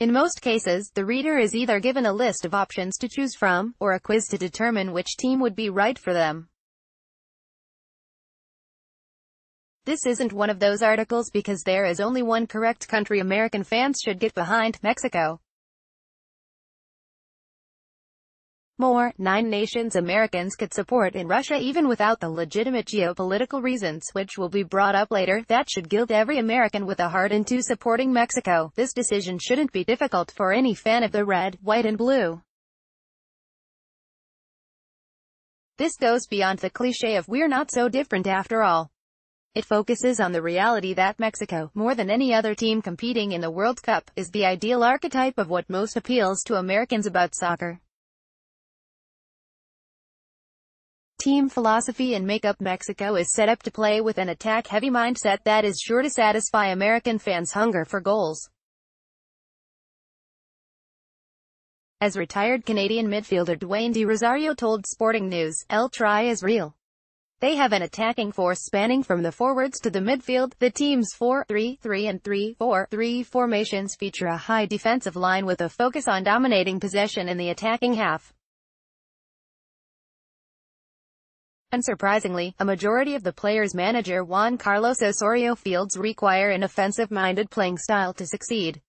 In most cases, the reader is either given a list of options to choose from, or a quiz to determine which team would be right for them. This isn't one of those articles because there is only one correct country American fans should get behind: Mexico. More, 9 nations Americans could support in Russia even without the legitimate geopolitical reasons, which will be brought up later, that should guilt every American with a heart into supporting Mexico. This decision shouldn't be difficult for any fan of the red, white and blue. This goes beyond the cliché of "we're not so different after all." It focuses on the reality that Mexico, more than any other team competing in the World Cup, is the ideal archetype of what most appeals to Americans about soccer. Team philosophy and makeup: Mexico is set up to play with an attack-heavy mindset that is sure to satisfy American fans' hunger for goals. As retired Canadian midfielder Dwayne De Rosario told Sporting News, "El Tri is real. They have an attacking force spanning from the forwards to the midfield. The team's 4-3-3 and 3-4-3 formations feature a high defensive line with a focus on dominating possession in the attacking half." Unsurprisingly, a majority of the players manager Juan Carlos Osorio fields require an offensive-minded playing style to succeed.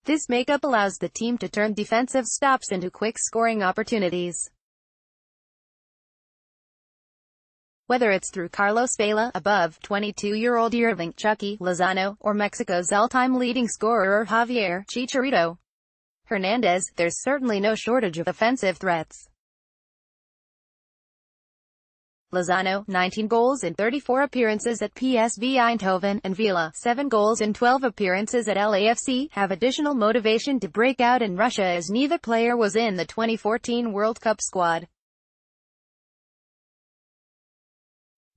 This makeup allows the team to turn defensive stops into quick scoring opportunities. Whether it's through Carlos Vela, above 22-year-old Irving "Chucky" Lozano, or Mexico's all-time leading scorer Javier "Chicharito" Hernandez, there's certainly no shortage of offensive threats. Lozano, 19 goals in 34 appearances at PSV Eindhoven, and Vela, 7 goals in 12 appearances at LAFC, have additional motivation to break out in Russia as neither player was in the 2014 World Cup squad.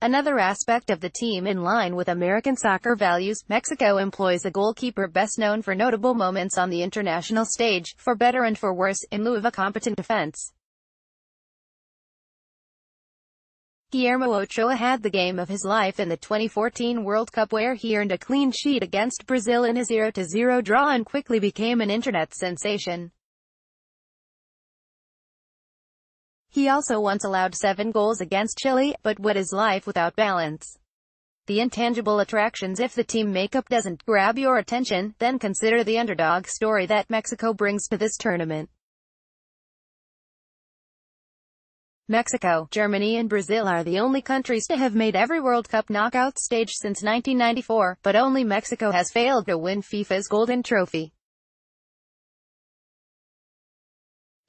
Another aspect of the team in line with American soccer values: Mexico employs a goalkeeper best known for notable moments on the international stage, for better and for worse, in lieu of a competent defense. Guillermo Ochoa had the game of his life in the 2014 World Cup, where he earned a clean sheet against Brazil in a 0-0 draw and quickly became an internet sensation. He also once allowed 7 goals against Chile, but what is life without balance? The intangible attractions: if the team makeup doesn't grab your attention, then consider the underdog story that Mexico brings to this tournament. Mexico, Germany and Brazil are the only countries to have made every World Cup knockout stage since 1994, but only Mexico has failed to win FIFA's Golden Trophy.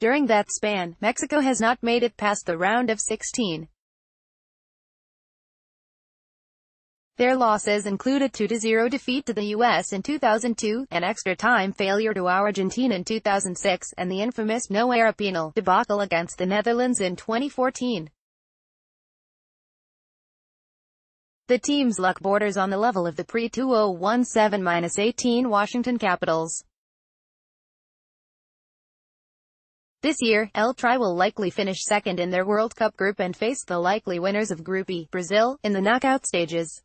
During that span, Mexico has not made it past the round of 16. Their losses include a 2-0 defeat to the U.S. in 2002, an extra-time failure to Argentina in 2006, and the infamous no-era penal debacle against the Netherlands in 2014. The team's luck borders on the level of the pre-2017-18 Washington Capitals. This year, El Tri will likely finish second in their World Cup group and face the likely winners of Group E, Brazil, in the knockout stages.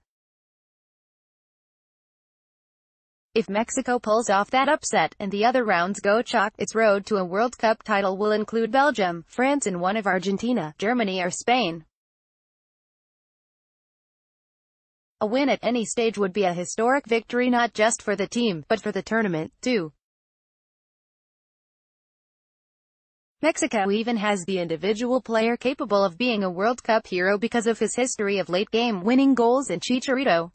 If Mexico pulls off that upset, and the other rounds go chalk, its road to a World Cup title will include Belgium, France and one of Argentina, Germany or Spain. A win at any stage would be a historic victory not just for the team, but for the tournament, too. Mexico even has the individual player capable of being a World Cup hero because of his history of late-game winning goals in Chicharito.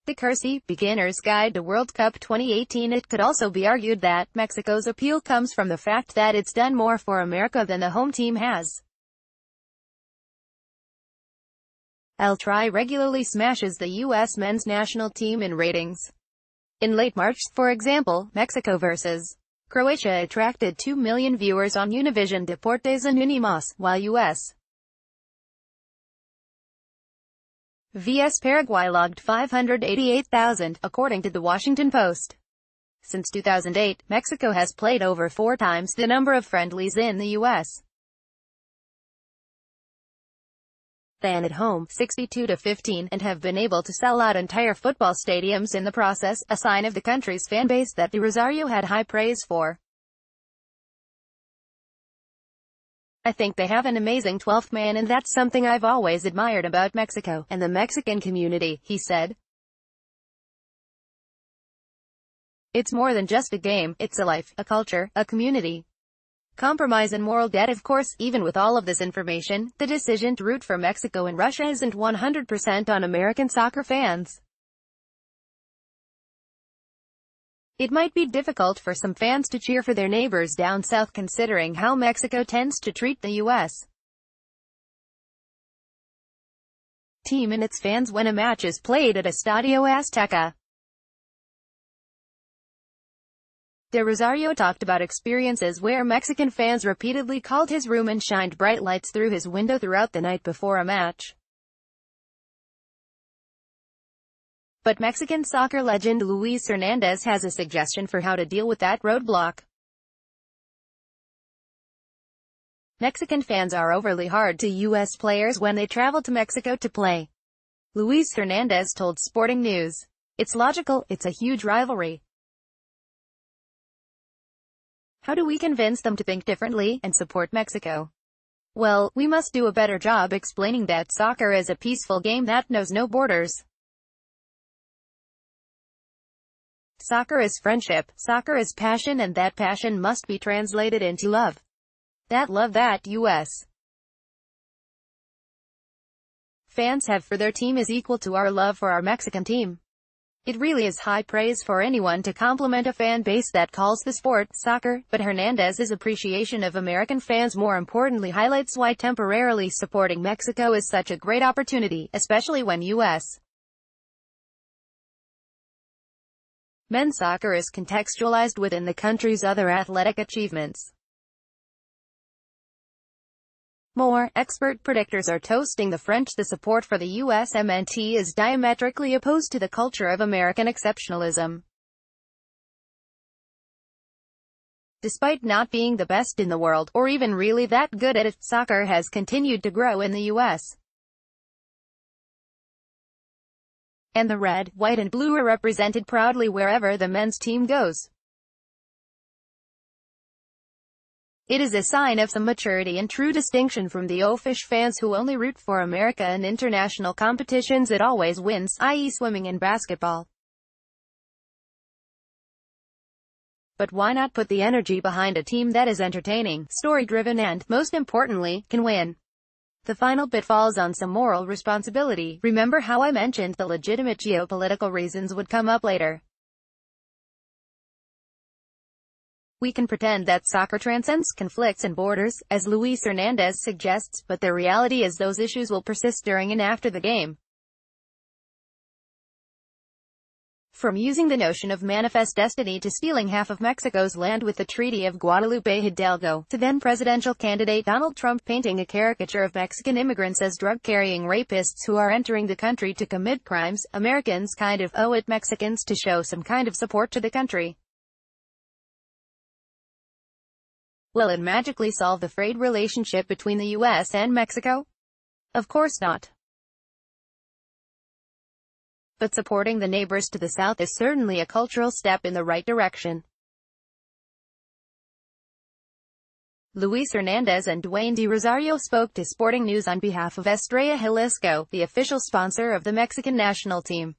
The Kersey Beginner's Guide to World Cup 2018. It could also be argued that Mexico's appeal comes from the fact that it's done more for America than the home team has. El Tri regularly smashes the U.S. men's national team in ratings. In late March, for example, Mexico vs. Croatia attracted 2 million viewers on Univision Deportes Anónimos, while U.S. vs. Paraguay logged 588,000, according to The Washington Post. Since 2008, Mexico has played over 4 times the number of friendlies in the U.S. than at home, 62-15, and have been able to sell out entire football stadiums in the process, a sign of the country's fan base that de Rosario had high praise for. I think they have an amazing 12th man, and that's something I've always admired about Mexico and the Mexican community, he said. It's more than just a game, it's a life, a culture, a community. Compromise and moral debt. Of course, even with all of this information, the decision to root for Mexico and Russia isn't 100% on American soccer fans. It might be difficult for some fans to cheer for their neighbors down south considering how Mexico tends to treat the U.S. team and its fans when a match is played at Estadio Azteca. De Rosario talked about experiences where Mexican fans repeatedly called his room and shined bright lights through his window throughout the night before a match. But Mexican soccer legend Luis Hernandez has a suggestion for how to deal with that roadblock. Mexican fans are overly hard to U.S. players when they travel to Mexico to play. Luis Hernandez told Sporting News. It's logical, it's a huge rivalry. How do we convince them to think differently and support Mexico? Well, we must do a better job explaining that soccer is a peaceful game that knows no borders. Soccer is friendship, soccer is passion, and that passion must be translated into love. That love that U.S. fans have for their team is equal to our love for our Mexican team. It really is high praise for anyone to compliment a fan base that calls the sport soccer, but Hernandez's appreciation of American fans more importantly highlights why temporarily supporting Mexico is such a great opportunity, especially when U.S. men's soccer is contextualized within the country's other athletic achievements. More expert predictors are toasting the French. The support for the USMNT is diametrically opposed to the culture of American exceptionalism. Despite not being the best in the world, or even really that good at it, soccer has continued to grow in the U.S. And the red, white and blue are represented proudly wherever the men's team goes. It is a sign of some maturity and true distinction from the oafish fans who only root for America in international competitions it always wins, i.e. swimming and basketball. But why not put the energy behind a team that is entertaining, story-driven and, most importantly, can win? The final bit falls on some moral responsibility. Remember how I mentioned the legitimate geopolitical reasons would come up later? We can pretend that soccer transcends conflicts and borders, as Luis Hernandez suggests, but the reality is those issues will persist during and after the game. From using the notion of manifest destiny to stealing half of Mexico's land with the Treaty of Guadalupe Hidalgo, to then presidential candidate Donald Trump painting a caricature of Mexican immigrants as drug-carrying rapists who are entering the country to commit crimes, Americans kind of owe it Mexicans to show some kind of support to the country. Will it magically solve the frayed relationship between the U.S. and Mexico? Of course not. But supporting the neighbors to the south is certainly a cultural step in the right direction. Luis Hernandez and Dwayne de Rosario spoke to Sporting News on behalf of Estrella Jalisco, the official sponsor of the Mexican national team.